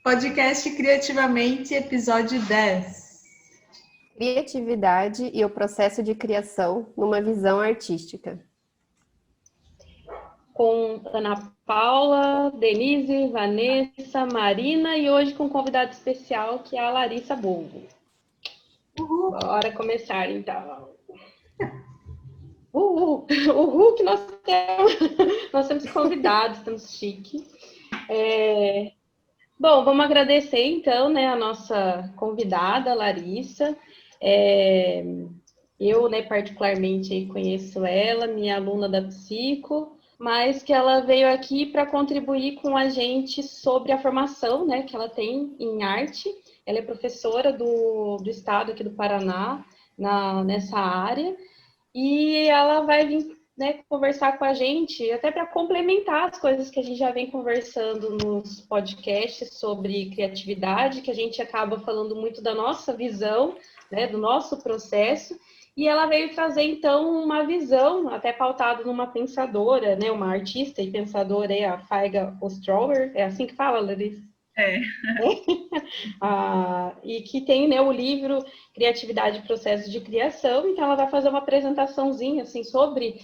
Podcast Criativamente, episódio 10. Criatividade e o processo de criação numa visão artística. Com Ana Paula, Denise, Vanessa, Marina e hoje com um convidado especial que é a Larissa Bolgo. Uhul. Bora começar então. Uhul, uhul que nós temos convidados, estamos chique. Bom, vamos agradecer então, né, a nossa convidada, Larissa. Eu, né, particularmente conheço ela, minha aluna da Psico, mas que ela veio aqui para contribuir com a gente sobre a formação, né, que ela tem em arte. Ela é professora do estado aqui do Paraná, nessa área, e ela vai vir, né, conversar com a gente, até para complementar as coisas que a gente já vem conversando nos podcasts sobre criatividade, que a gente acaba falando muito da nossa visão, né, do nosso processo, e ela veio trazer, então, uma visão, até pautada numa pensadora, né, uma artista e pensadora, a Faiga Ostrauer, é assim que fala, Larissa? E que tem, né, o livro Criatividade e Processo de Criação, então ela vai fazer uma apresentaçãozinha assim, sobre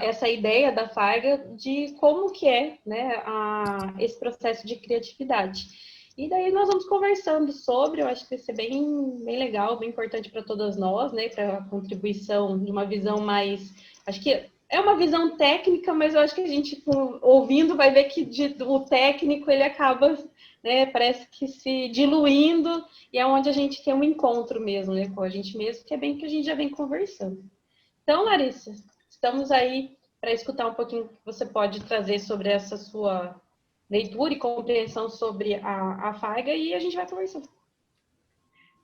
essa ideia da Faiga de como que é, né, esse processo de criatividade. E daí nós vamos conversando sobre, eu acho que vai ser bem legal, bem importante para todas nós, né, para a contribuição de uma visão mais, acho que é uma visão técnica, mas eu acho que a gente, ouvindo, vai ver que o técnico, ele acaba, né, parece que se diluindo, e é onde a gente tem um encontro mesmo, né, com a gente mesmo, que é bem que a gente já vem conversando. Então, Larissa, estamos aí para escutar um pouquinho o que você pode trazer sobre essa sua leitura e compreensão sobre a Faiga, e a gente vai conversando.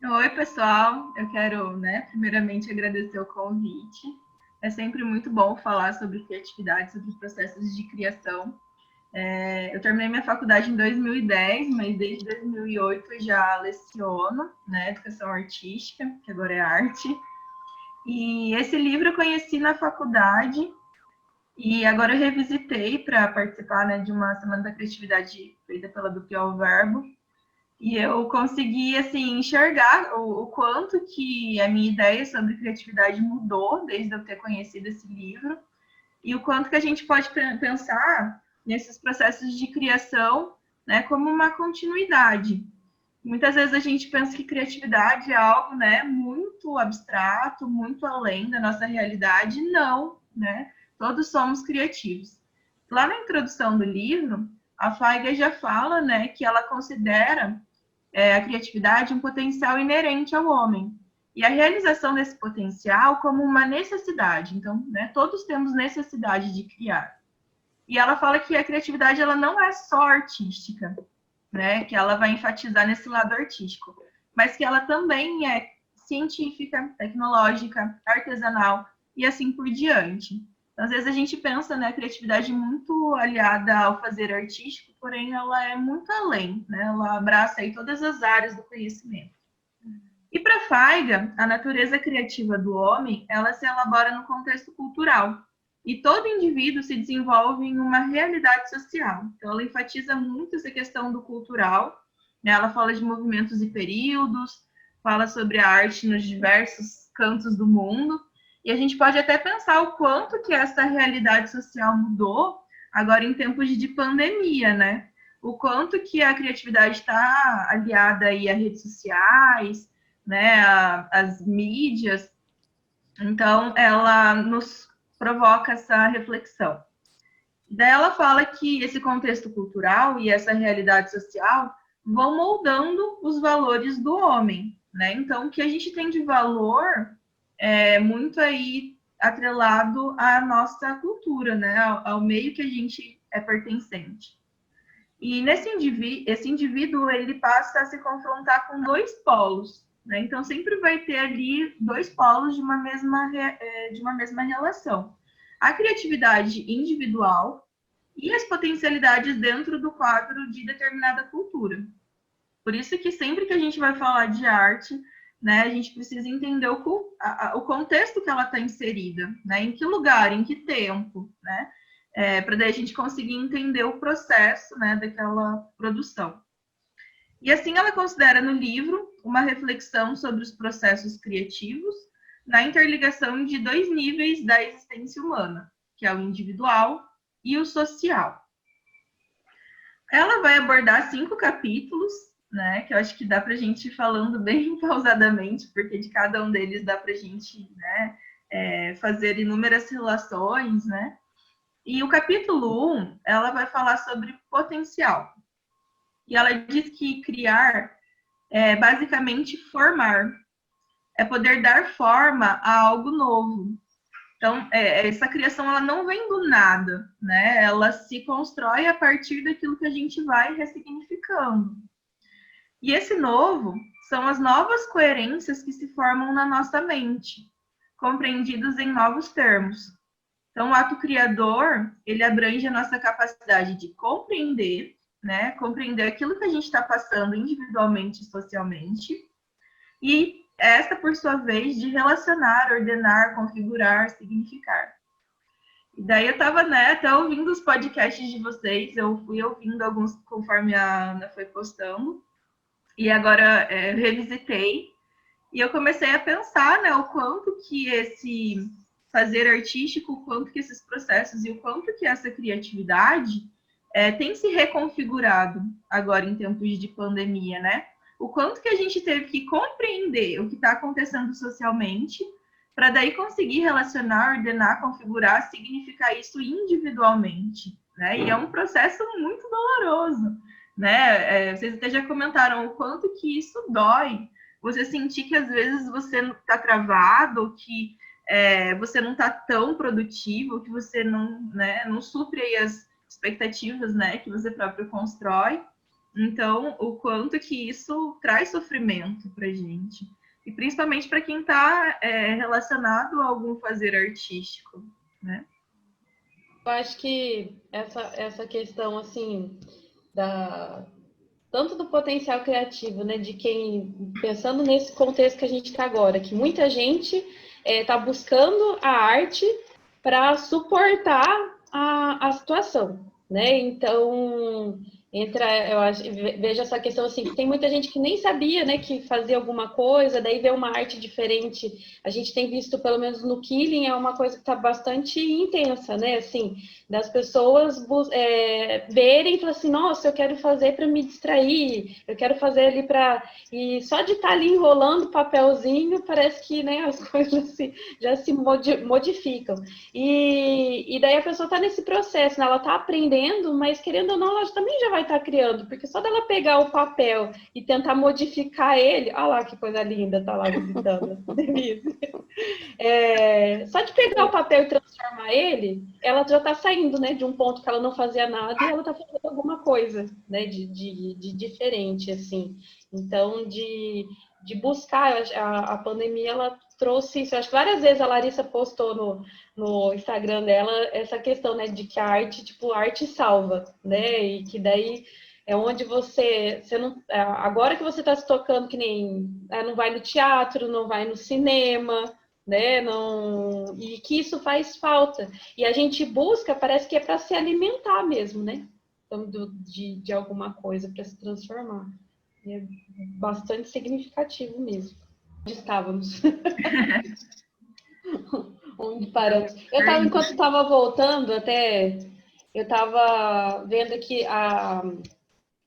Oi, pessoal. Eu quero, primeiramente agradecer o convite. É sempre muito bom falar sobre criatividade, sobre os processos de criação. Eu terminei minha faculdade em 2010, mas desde 2008 eu já leciono, educação artística, que agora é arte. E esse livro eu conheci na faculdade e agora eu revisitei para participar, de uma Semana da Criatividade feita pela Duplo Verbo. E eu consegui, assim, enxergar o quanto que a minha ideia sobre criatividade mudou desde eu ter conhecido esse livro e o quanto que a gente pode pensar nesses processos de criação, como uma continuidade. Muitas vezes a gente pensa que criatividade é algo, muito abstrato, muito além da nossa realidade. Não, Todos somos criativos. Lá na introdução do livro, a Faiga já fala, que ela considera a criatividade um potencial inerente ao homem. E a realização desse potencial como uma necessidade. Então, todos temos necessidade de criar. E ela fala que a criatividade ela não é só artística, que ela vai enfatizar nesse lado artístico, mas que ela também é científica, tecnológica, artesanal e assim por diante. Então, às vezes a gente pensa, a criatividade muito aliada ao fazer artístico, porém ela é muito além, Ela abraça aí todas as áreas do conhecimento. E para Faiga, a natureza criativa do homem, ela se elabora no contexto cultural. E todo indivíduo se desenvolve em uma realidade social. Então, ela enfatiza muito essa questão do cultural. Ela fala de movimentos e períodos, fala sobre a arte nos diversos cantos do mundo. E a gente pode até pensar o quanto que essa realidade social mudou agora em tempos de pandemia, O quanto que a criatividade está aliada aí a redes sociais, as mídias. Então, ela nos provoca essa reflexão. Daí ela fala que esse contexto cultural e essa realidade social vão moldando os valores do homem, Então, o que a gente tem de valor é muito aí atrelado à nossa cultura, ao meio que a gente é pertencente. E esse indivíduo ele passa a se confrontar com dois polos, Então sempre vai ter ali dois polos de uma mesma relação: a criatividade individual e as potencialidades dentro do quadro de determinada cultura. Por isso que sempre que a gente vai falar de arte, né, a gente precisa entender o contexto que ela está inserida, né, em que lugar, em que tempo, né, para daí a gente conseguir entender o processo, né, daquela produção. E assim ela considera no livro uma reflexão sobre os processos criativos na interligação de dois níveis da existência humana, que é o individual e o social. Ela vai abordar 5 capítulos, né, que eu acho que dá para a gente ir falando bem pausadamente, porque de cada um deles dá para a gente, né, fazer inúmeras relações, né? E o capítulo 1, ela vai falar sobre potencial. E ela diz que criar é basicamente formar, é poder dar forma a algo novo. Então, essa criação ela não vem do nada, né? Ela se constrói a partir daquilo que a gente vai ressignificando. E esse novo são as novas coerências que se formam na nossa mente, compreendidas em novos termos. Então, o ato criador, ele abrange a nossa capacidade de compreender, né? Compreender aquilo que a gente está passando individualmente e socialmente, e essa, por sua vez, de relacionar, ordenar, configurar, significar. E daí eu estava, né, até ouvindo os podcasts de vocês, eu fui ouvindo alguns conforme a Ana foi postando, e agora revisitei, e eu comecei a pensar, né, o quanto que esse fazer artístico, o quanto que esses processos e o quanto que essa criatividade tem se reconfigurado agora em tempos de pandemia, né? O quanto que a gente teve que compreender o que está acontecendo socialmente para daí conseguir relacionar, ordenar, configurar, significar isso individualmente, né? E é um processo muito doloroso, né? Vocês até já comentaram o quanto que isso dói. Você sentir que às vezes você está travado, que você não está tão produtivo, que você não, né, não supre aí as expectativas, né, que você próprio constrói. Então, o quanto que isso traz sofrimento para gente. E principalmente para quem está relacionado a algum fazer artístico, né? Eu acho que essa questão, assim, tanto do potencial criativo, né, de quem, pensando nesse contexto que a gente está agora, que muita gente está buscando a arte para suportar a situação, né? Então, eu acho, vejo essa questão assim, que tem muita gente que nem sabia, né, que fazia alguma coisa, daí vê uma arte diferente. A gente tem visto, pelo menos no Killing, é uma coisa que está bastante intensa, né, assim, das pessoas verem e falar assim, nossa, eu quero fazer para me distrair, eu quero fazer ali para... E só de estar ali enrolando papelzinho, parece que, né, as coisas já se modificam. E daí a pessoa está nesse processo, né? Ela está aprendendo, mas querendo ou não, ela também já vai estar criando, porque só dela pegar o papel e tentar modificar ele, olha lá que coisa linda, tá lá visitando, Denise. Só de pegar o papel e transformar ele, ela já está saindo, né, de um ponto que ela não fazia nada e ela está fazendo alguma coisa, né, de diferente, assim. Então, de buscar, a pandemia, ela trouxe isso. Eu acho que várias vezes a Larissa postou no Instagram dela essa questão, né, de que a arte, tipo, a arte salva, né, e que daí é onde você não, agora que você está se tocando que nem, não vai no teatro, não vai no cinema, né, não, e que isso faz falta. E a gente busca, parece que é para se alimentar mesmo, né, então, de alguma coisa para se transformar. E é bastante significativo mesmo. Onde estávamos? Onde paramos? Enquanto estava voltando, até eu estava vendo aqui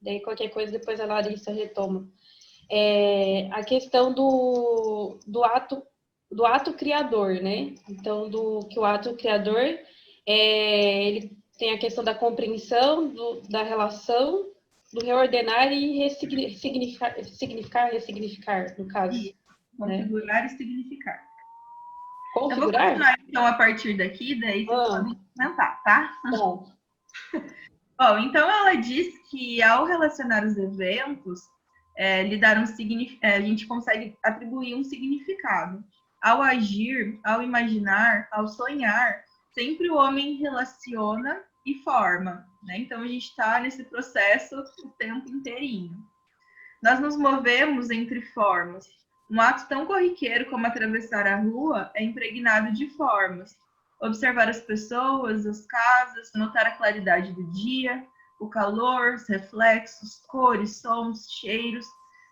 daí qualquer coisa depois a Larissa retoma. A questão do ato criador, né? Então, que o ato criador ele tem a questão da compreensão, da relação, do reordenar e ressignificar, no caso. Isso. Configurar, né? E significar. Configurar? Eu vou continuar, então, a partir daqui, daí vocês podem comentar, tá? Bom. Bom, então ela diz que ao relacionar os eventos, a gente consegue atribuir um significado. Ao agir, ao imaginar, ao sonhar, sempre o homem relaciona e forma, né? Então a gente está nesse processo o tempo inteirinho. nós nos movemos entre formas. Um ato tão corriqueiro como atravessar a rua é impregnado de formas. Observar as pessoas, as casas, notar a claridade do dia, o calor, os reflexos, cores, sons, cheiros.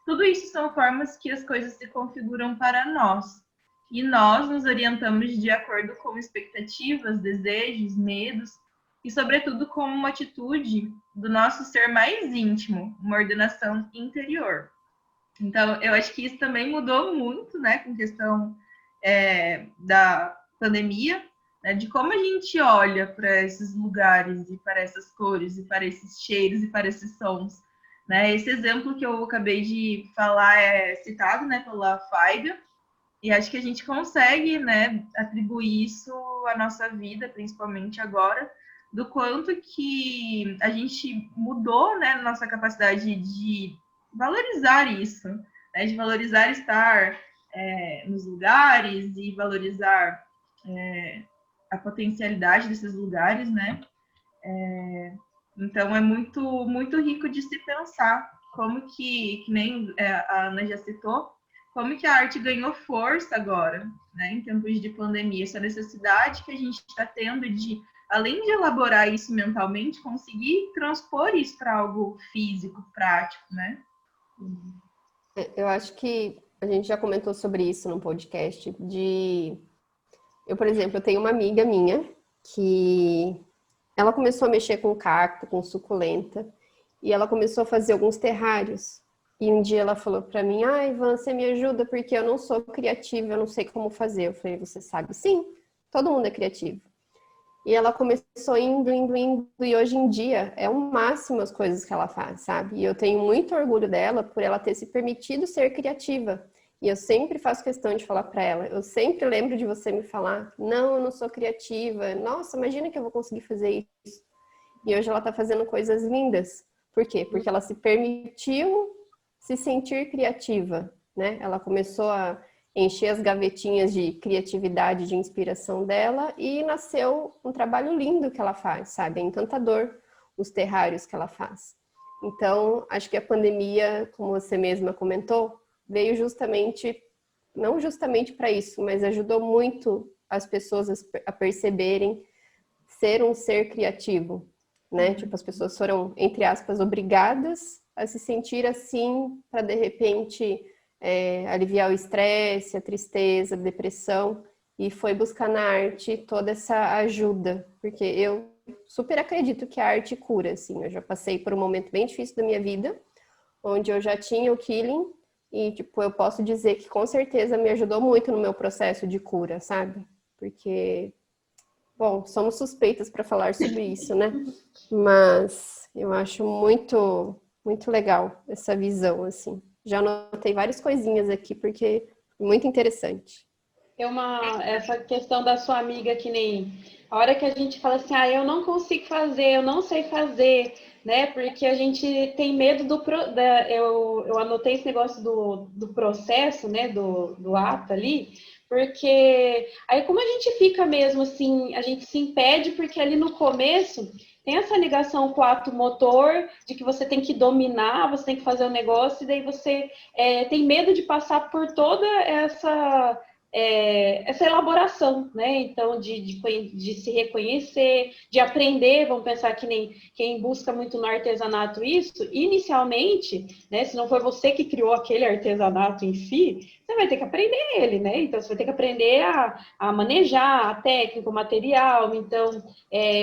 Tudo isso são formas que as coisas se configuram para nós. E nós nos orientamos de acordo com expectativas, desejos, medos e, sobretudo, com uma atitude do nosso ser mais íntimo, uma ordenação interior. Então, eu acho que isso também mudou muito, né, com questão da pandemia, né, de como a gente olha para esses lugares e para essas cores e para esses cheiros e para esses sons. Né? Esse exemplo que eu acabei de falar é citado, né, pela Feiga, e acho que a gente consegue, né, atribuir isso à nossa vida, principalmente agora, do quanto que a gente mudou, né, nossa capacidade de valorizar isso, né, de valorizar estar nos lugares e valorizar a potencialidade desses lugares, né? Então é muito, muito rico de se pensar como que nem a Ana já citou, como que a arte ganhou força agora, né, em tempos de pandemia, essa necessidade que a gente está tendo de, além de elaborar isso mentalmente, conseguir transpor isso para algo físico, prático, né? Eu acho que a gente já comentou sobre isso no podcast, eu, por exemplo, eu tenho uma amiga minha que ela começou a mexer com cacto, com suculenta, e ela começou a fazer alguns terrários. E um dia ela falou para mim, Ivan, você me ajuda porque eu não sou criativa, eu não sei como fazer. Eu falei, você sabe sim, todo mundo é criativo. E ela começou indo, e hoje em dia é o máximo as coisas que ela faz, sabe? E eu tenho muito orgulho dela por ela ter se permitido ser criativa. E eu sempre faço questão de falar para ela, eu sempre lembro de você me falar, não, eu não sou criativa, nossa, imagina que eu vou conseguir fazer isso. E hoje ela tá fazendo coisas lindas. Por quê? Porque ela se permitiu se sentir criativa, né? Ela começou a encher as gavetinhas de criatividade, de inspiração dela e nasceu um trabalho lindo que ela faz, sabe? É encantador os terrários que ela faz. Então, acho que a pandemia, como você mesma comentou, veio justamente, não justamente para isso, mas ajudou muito as pessoas a perceberem ser um ser criativo, né? Tipo, as pessoas foram, entre aspas, obrigadas a se sentir assim para, de repente, aliviar o estresse, a tristeza, a depressão, e foi buscar na arte toda essa ajuda, porque eu super acredito que a arte cura, assim, eu já passei por um momento bem difícil da minha vida, onde eu já tinha o Killing, e, tipo, eu posso dizer que com certeza me ajudou muito no meu processo de cura, sabe? Porque, bom, somos suspeitas para falar sobre isso, né? Mas eu acho muito, muito legal essa visão, assim. Já anotei várias coisinhas aqui, porque é muito interessante. Essa questão da sua amiga, que nem a hora que a gente fala assim, eu não consigo fazer, eu não sei fazer, né? Porque a gente tem medo eu anotei esse negócio do processo, né? Do ato ali, porque aí como a gente fica mesmo assim, a gente se impede, porque ali no começo tem essa ligação com o ato motor, de que você tem que dominar, você tem que fazer um negócio, e daí você tem medo de passar por toda essa elaboração, né? Então, de se reconhecer, de aprender, vamos pensar que nem quem busca muito no artesanato isso, inicialmente, né? Se não foi você que criou aquele artesanato em si, você vai ter que aprender ele, né? Então, você vai ter que aprender a manejar a técnica, o material, então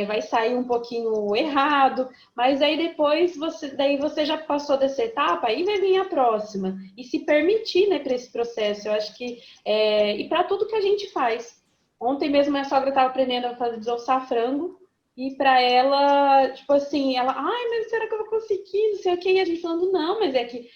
vai sair um pouquinho errado, mas aí depois você já passou dessa etapa, aí vai vir a próxima, e se permitir, né, para esse processo. Eu acho que e para tudo que a gente faz. Ontem mesmo minha sogra estava aprendendo a desossar frango, e para ela, tipo assim, mas será que eu vou conseguir? Não sei o que. E a gente falando, não, mas é que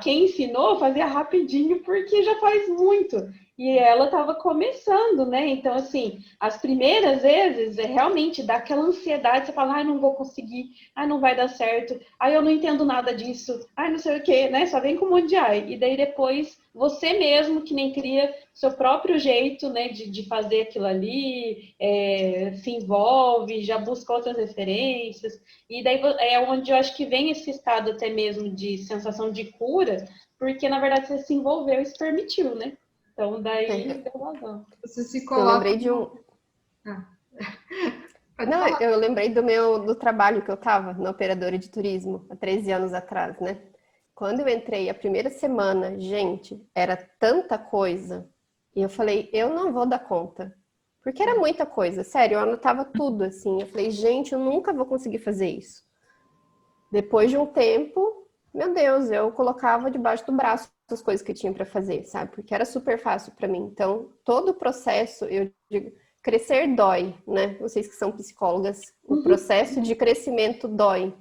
quem ensinou fazia rapidinho, porque já faz muito. E ela estava começando, né? Então, assim, as primeiras vezes realmente dá aquela ansiedade, você fala, ai, não vou conseguir, ai, não vai dar certo, ai, eu não entendo nada disso, ai, não sei o quê, né? Só vem com um monte de ai. E daí depois você mesmo que nem cria seu próprio jeito, né, de fazer aquilo ali, se envolve, já busca outras referências. E daí é onde eu acho que vem esse estado até mesmo de sensação de cura, porque na verdade você se envolveu e se permitiu, né? Então, daí É, deu razão. Você se eu coloca. lembrei de um. Ah, pode Não, falar. eu lembrei do trabalho que eu estava na operadora de turismo há 13 anos atrás, né? Quando eu entrei a primeira semana, gente, era tanta coisa. E eu falei, eu não vou dar conta. Porque era muita coisa, sério, eu anotava tudo assim. Eu falei, gente, eu nunca vou conseguir fazer isso. Depois de um tempo, meu Deus, eu colocava debaixo do braço as coisas que eu tinha para fazer, sabe? Porque era super fácil para mim. Então, todo o processo, eu digo, crescer dói, né? Vocês que são psicólogas, o processo de crescimento dói.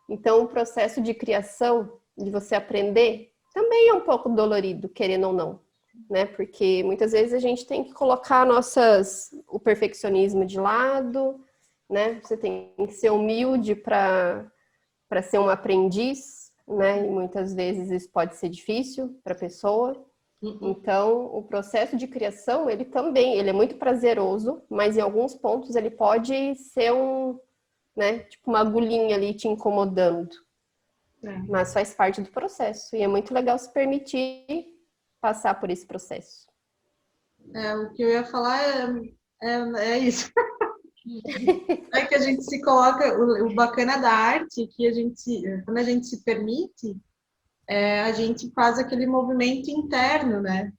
Então, o processo de criação, de você aprender, também é um pouco dolorido, querendo ou não, né? Porque muitas vezes a gente tem que colocar o perfeccionismo de lado, né? Você tem que ser humilde para ser um aprendiz, né? E muitas vezes isso pode ser difícil para a pessoa. Então, o processo de criação, ele é muito prazeroso, mas em alguns pontos ele pode ser né, tipo uma agulhinha ali te incomodando. Mas faz parte do processo e é muito legal se permitir passar por esse processo. O que eu ia falar é isso. É que a gente se coloca, o bacana da arte, que quando a gente se permite, a gente faz aquele movimento interno, né?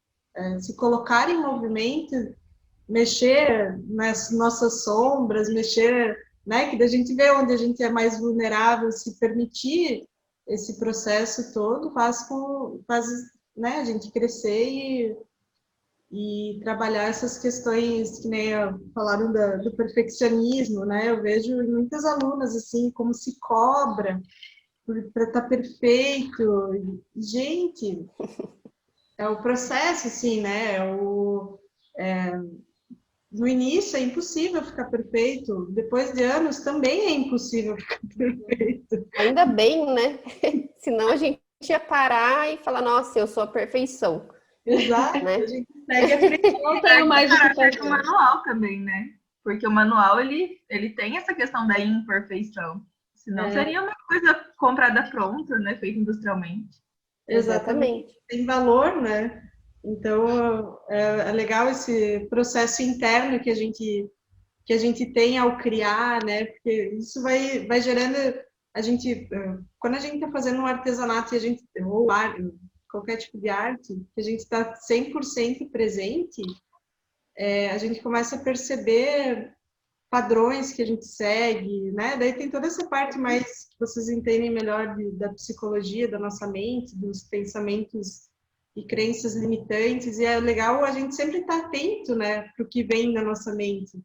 Se colocar em movimento, mexer nas nossas sombras, mexer, né? Que a gente vê onde a gente é mais vulnerável, se permitir esse processo todo faz, né, a gente crescer e trabalhar essas questões que nem falaram do perfeccionismo, né? Eu vejo em muitas alunas assim como se cobra para estar perfeito. Gente, é o processo, assim, né? No início é impossível ficar perfeito, depois de anos também é impossível ficar perfeito. Ainda bem, né? Senão a gente ia parar e falar, nossa, eu sou a perfeição. Exato, Né? a gente segue a frente. Não tenho mais o que fazer. O manual também, né? Porque o manual, ele tem essa questão da imperfeição. Senão seria uma coisa comprada pronta, né? Feita industrialmente. Exatamente. Tem valor, né? Então, é legal esse processo interno que a gente tem ao criar, né? Porque isso vai gerando quando a gente está fazendo um artesanato e ou qualquer tipo de arte, que a gente está 100% presente, a gente começa a perceber padrões que a gente segue, né? Daí tem toda essa parte mais que vocês entendem melhor da psicologia, da nossa mente, dos pensamentos e crenças limitantes, e é legal a gente sempre estar atento, né, para o que vem da nossa mente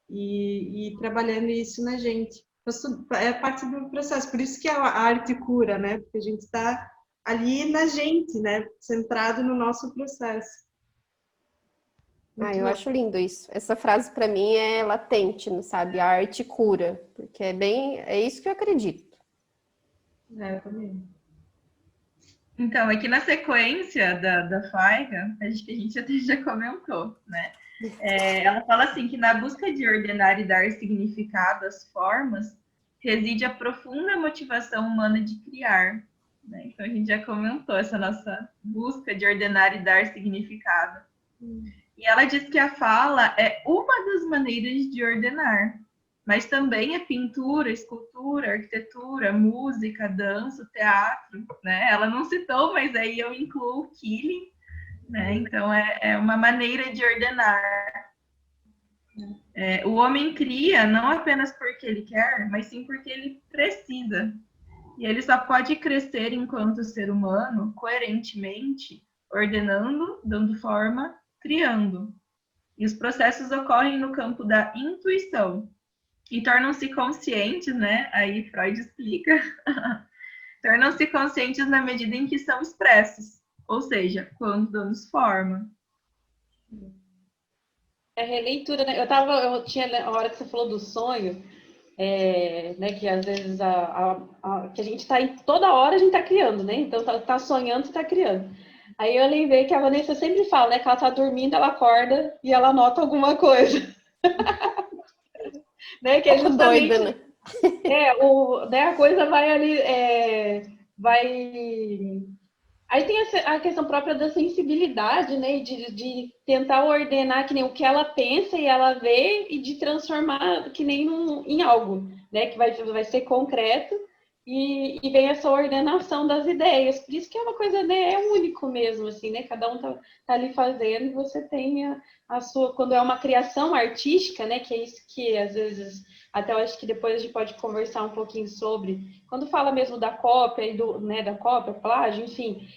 e trabalhando isso na gente. É parte do processo, por isso que a arte cura, né? Porque a gente está ali na gente, né? Centrado no nosso processo. Eu acho lindo isso. Essa frase para mim é latente, não sabe? A arte cura, porque é isso que eu acredito. Eu também. Então, aqui na sequência da Faiga, acho que a gente até já comentou, né? Ela fala assim que na busca de ordenar e dar significado às formas reside a profunda motivação humana de criar. Né? Então a gente já comentou essa nossa busca de ordenar e dar significado. E ela diz que a fala é uma das maneiras de ordenar, mas também é pintura, escultura, arquitetura, música, dança, teatro. Né? Ela não citou, mas aí eu incluo o Killing. Né? Então, é uma maneira de ordenar. O homem cria não apenas porque ele quer, mas sim porque ele precisa. E ele só pode crescer enquanto ser humano, coerentemente, ordenando, dando forma, criando. E os processos ocorrem no campo da intuição e tornam-se conscientes, né? Aí Freud explica, tornam-se conscientes na medida em que são expressos, ou seja, quando damos forma. É releitura, né? Eu tinha a hora que você falou do sonho, né? Que às vezes que a gente tá toda hora a gente tá criando, né? Então tá sonhando, você tá criando. Aí eu lembrei que a Vanessa sempre fala, né? Que ela tá dormindo, ela acorda e ela anota alguma coisa, né? Que Um é pouco doida, justamente né? né? A coisa vai ali, vai. Aí tem a questão própria da sensibilidade, né? De tentar ordenar que nem o que ela pensa e ela vê e de transformar que nem em algo, né? Que vai ser concreto e vem essa ordenação das ideias. Por isso que é uma coisa, né? É único mesmo, assim, né? Cada um tá ali fazendo e você tem a sua... Quando é uma criação artística, né? Que é isso que às vezes... Até eu acho que depois a gente pode conversar um pouquinho sobre... Quando fala mesmo da cópia e né, da cópia, plágio, enfim,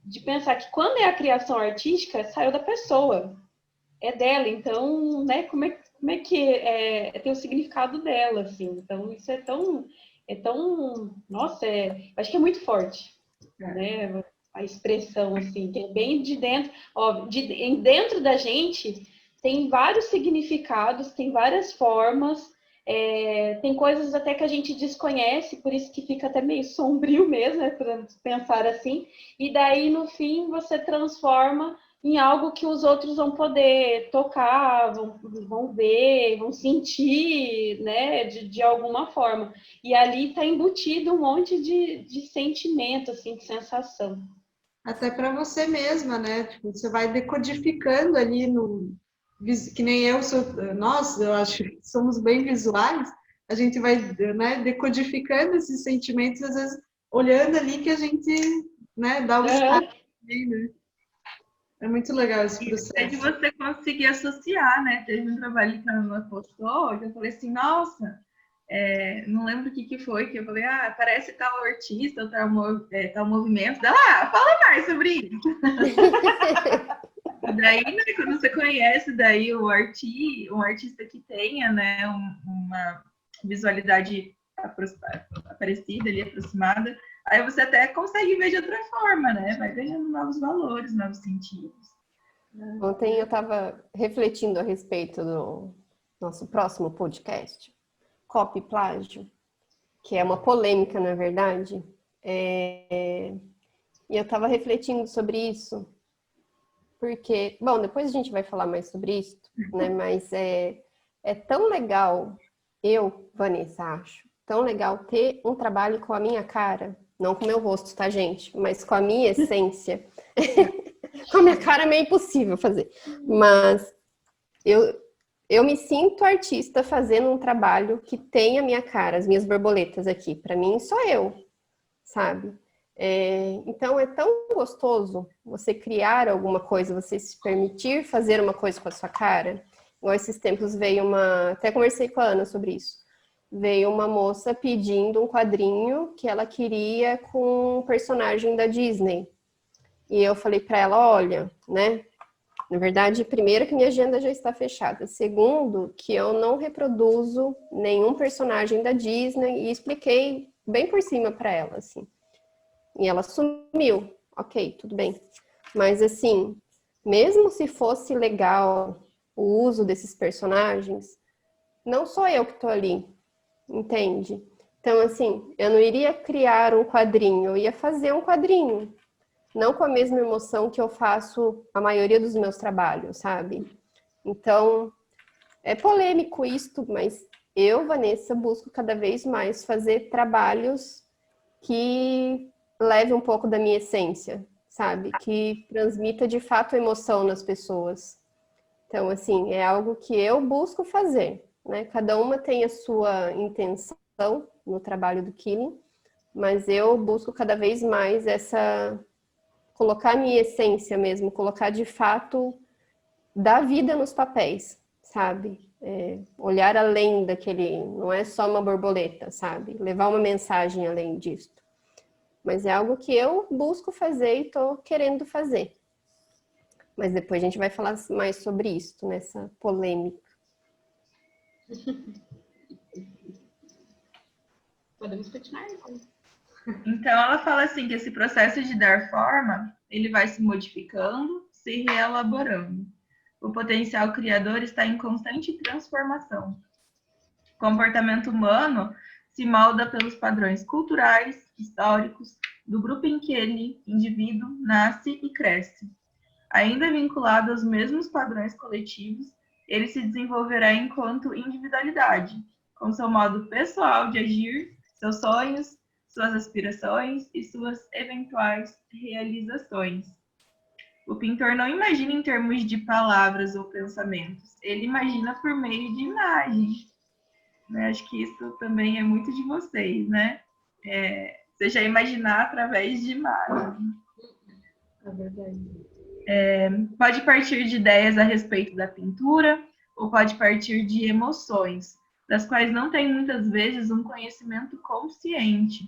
de pensar que quando é a criação artística, saiu da pessoa, é dela, então, né, como é que tem o significado dela, assim, então isso nossa, acho que é muito forte, né, a expressão, assim, que é bem de dentro, ó, dentro da gente tem vários significados, tem várias formas, tem coisas até que a gente desconhece, por isso que fica até meio sombrio mesmo, né, para pensar assim. E daí, no fim, você transforma em algo que os outros vão poder tocar, vão ver, vão sentir, né, de alguma forma. E ali está embutido um monte de sentimento, assim, de sensação. Até para você mesma, né? Tipo, você vai decodificando ali no que nem eu sou, nós, eu acho que somos bem visuais, a gente vai, né, decodificando esses sentimentos, às vezes olhando ali que a gente, né, dá o estado, né? É muito legal esse E é de processo. você conseguir associar, né? Teve um trabalho que a Ana postou, que eu falei assim, nossa, não lembro o que foi, que eu falei, parece tal artista, tal movimento. Fala mais sobre isso. E daí, né, quando você conhece daí um artista que tenha, né, uma visualidade parecida ali, aproximada, aí você até consegue ver de outra forma, né? Vai ganhando novos valores, novos sentidos. Ontem eu estava refletindo a respeito do nosso próximo podcast, Copy e Plágio, que é uma polêmica, na verdade. E eu estava refletindo sobre isso, porque, bom, depois a gente vai falar mais sobre isso, né? Mas é tão legal, eu, Vanessa, acho, tão legal ter um trabalho com a minha cara, não com o meu rosto, tá, gente? Mas com a minha essência. Com a minha cara é meio impossível fazer. Mas eu me sinto artista fazendo um trabalho que tem a minha cara, as minhas borboletas aqui. Para mim, sou eu, sabe? Então, é tão gostoso você criar alguma coisa, você se permitir fazer uma coisa com a sua cara. Igual esses tempos veio até conversei com a Ana sobre isso. Veio uma moça pedindo um quadrinho que ela queria com um personagem da Disney. E eu falei para ela, olha, né? Na verdade, primeiro que minha agenda já está fechada. Segundo, que eu não reproduzo nenhum personagem da Disney e expliquei bem por cima para ela, assim. E ela sumiu. Ok, tudo bem. Mas assim, mesmo se fosse legal o uso desses personagens, não sou eu que estou ali, entende? Então, assim, eu não iria criar um quadrinho, eu ia fazer um quadrinho. Não com a mesma emoção que eu faço a maioria dos meus trabalhos, sabe? Então, é polêmico isto, mas eu, Vanessa, busco cada vez mais fazer trabalhos que leve um pouco da minha essência, sabe? Que transmita de fato emoção nas pessoas. Então, assim, é algo que eu busco fazer, né? Cada uma tem a sua intenção no trabalho do Killing, mas eu busco cada vez mais colocar a minha essência mesmo, colocar de fato da vida nos papéis, sabe? Olhar além daquele, não é só uma borboleta, sabe? Levar uma mensagem além disso. Mas é algo que eu busco fazer e tô querendo fazer. Mas depois a gente vai falar mais sobre isso, nessa polêmica. Podemos continuar? Então, ela fala assim que esse processo de dar forma, ele vai se modificando, se reelaborando. O potencial criador está em constante transformação. O comportamento humano se molda pelos padrões culturais, históricos, do grupo em que ele, indivíduo, nasce e cresce. Ainda vinculado aos mesmos padrões coletivos, ele se desenvolverá enquanto individualidade, com seu modo pessoal de agir, seus sonhos, suas aspirações e suas eventuais realizações. O pintor não imagina em termos de palavras ou pensamentos, ele imagina por meio de imagens. Né? Acho que isso também é muito de vocês, né? Você já imaginar através de imagens. É verdade. Pode partir de ideias a respeito da pintura, ou pode partir de emoções, das quais não tem muitas vezes um conhecimento consciente.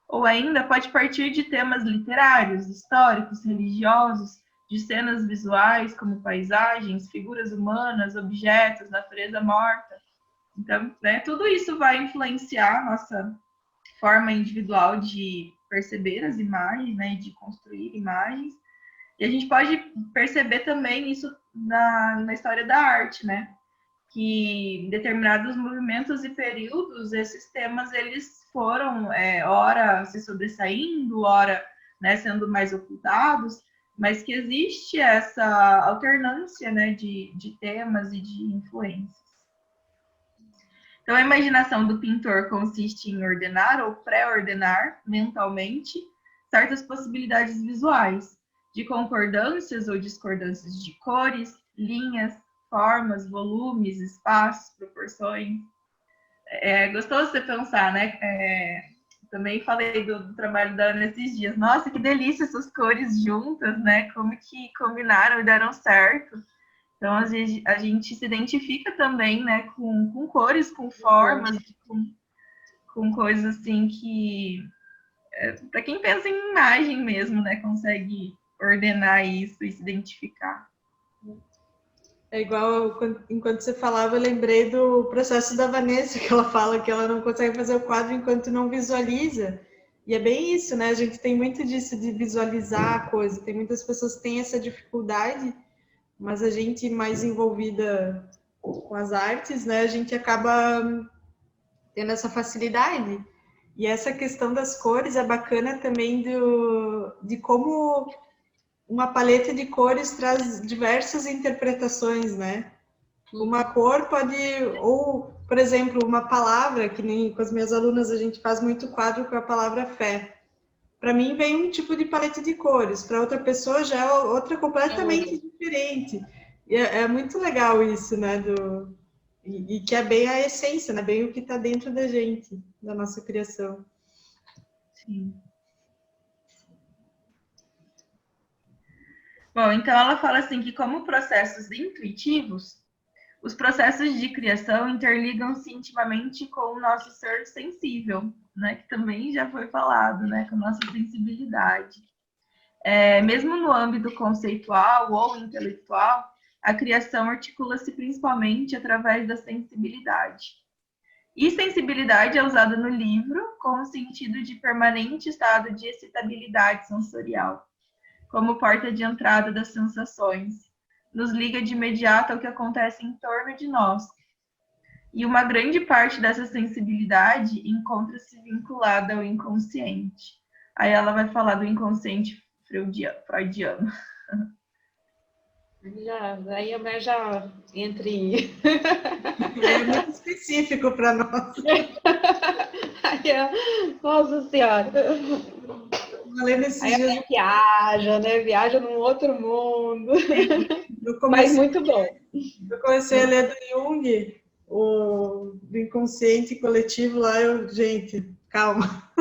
Ou ainda pode partir de temas literários, históricos, religiosos, de cenas visuais, como paisagens, figuras humanas, objetos, natureza morta. Então, né, tudo isso vai influenciar a nossa forma individual de perceber as imagens, né, de construir imagens. E a gente pode perceber também isso na história da arte, né? Que em determinados movimentos e períodos, esses temas eles foram, ora se sobressaindo, ora, né, sendo mais ocultados, mas que existe essa alternância, né, de temas e de influências. Então, a imaginação do pintor consiste em ordenar ou pré-ordenar mentalmente certas possibilidades visuais, de concordâncias ou discordâncias de cores, linhas, formas, volumes, espaços, proporções. É gostoso você pensar, né? Também falei do trabalho da Ana esses dias. Nossa, que delícia essas cores juntas, né? Como que combinaram e deram certo. Então, às vezes, a gente se identifica também, né, com cores, com formas, com coisas assim que, para quem pensa em imagem mesmo, né, consegue ordenar isso e se identificar. É igual, enquanto você falava, eu lembrei do processo da Vanessa, que ela fala que ela não consegue fazer o quadro enquanto não visualiza. E é bem isso, né? A gente tem muito disso de visualizar a coisa. Tem muitas pessoas que têm essa dificuldade, mas a gente mais envolvida com as artes, né? A gente acaba tendo essa facilidade. E essa questão das cores é bacana também de como uma paleta de cores traz diversas interpretações, né? Uma cor pode, ou, por exemplo, uma palavra, que nem com as minhas alunas a gente faz muito quadro com a palavra fé. Para mim vem um tipo de paleta de cores, para outra pessoa já é outra completamente diferente. E é muito legal isso, né? E que é bem a essência, né? Bem o que está dentro da gente, da nossa criação. Sim. Bom, então ela fala assim que como processos intuitivos, os processos de criação interligam-se intimamente com o nosso ser sensível, né? Que também já foi falado, né? Com a nossa sensibilidade. Mesmo no âmbito conceitual ou intelectual, a criação articula-se principalmente através da sensibilidade. E sensibilidade é usada no livro com o sentido de permanente estado de excitabilidade sensorial, como porta de entrada das sensações, nos liga de imediato ao que acontece em torno de nós. E uma grande parte dessa sensibilidade encontra-se vinculada ao inconsciente. Aí ela vai falar do inconsciente freudiano. Aí a Mer já entre. É muito específico para nós. Nossa Senhora. Aí a Mer viaja, né? Viaja num outro mundo. Mas muito bom. Eu comecei a ler do Jung, do inconsciente coletivo lá, gente, calma.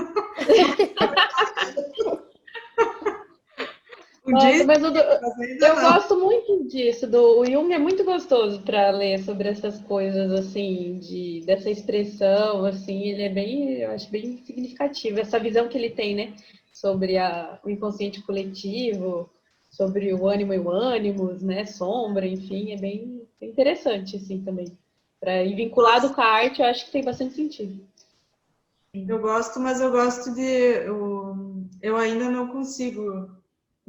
Nossa, mas eu gosto muito disso. O Jung é muito gostoso para ler sobre essas coisas, assim, dessa expressão, assim, ele é bem, eu acho bem significativo, essa visão que ele tem, né, sobre o inconsciente coletivo, sobre o ânimo e o ânimos, né, sombra, enfim, é bem interessante, assim, também. E vinculado com a arte, eu acho que tem bastante sentido. Eu gosto, mas eu gosto eu ainda não consigo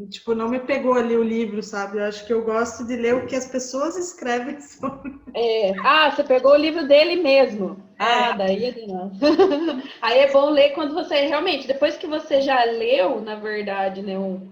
Tipo, não me pegou ali o livro, sabe? Eu acho que eu gosto de ler o que as pessoas escrevem sobre. Você pegou o livro dele mesmo. Daí é de novo. Aí é bom ler quando você realmente, depois que você já leu, na verdade, né, um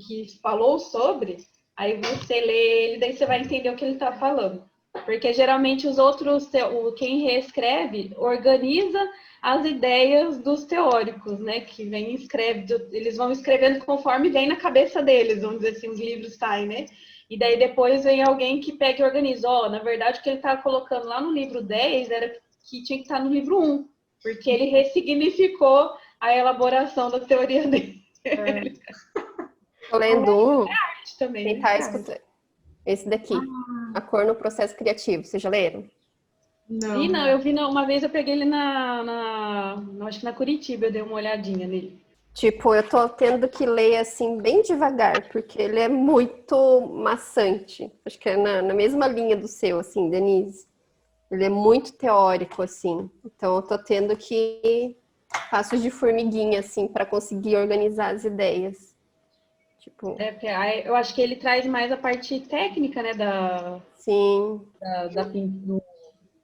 que falou sobre, aí você lê ele, daí você vai entender o que ele está falando. Porque geralmente os outros, quem reescreve, organiza as ideias dos teóricos, né? Que vem escreve, eles vão escrevendo conforme vem na cabeça deles, vamos dizer assim, os livros saem, né? E daí depois vem alguém que pega e organiza. Na verdade, o que ele está colocando lá no livro 10 era que tinha que estar no livro 1, porque ele ressignificou a elaboração da teoria dele. Tô lendo um, Também, quem né? tá escutando. Esse daqui, A Cor no Processo Criativo. Vocês já leram? Não. Eu vi uma vez, eu peguei ele acho que na Curitiba, eu dei uma olhadinha nele. Tipo, eu tô tendo que ler assim bem devagar, porque ele é muito maçante. Acho que é na mesma linha do seu, assim, Denise. Ele é muito teórico, assim. Então eu tô tendo que ir passos de formiguinha, assim, para conseguir organizar as ideias. Tipo, Eu acho que ele traz mais a parte técnica, né, sim. do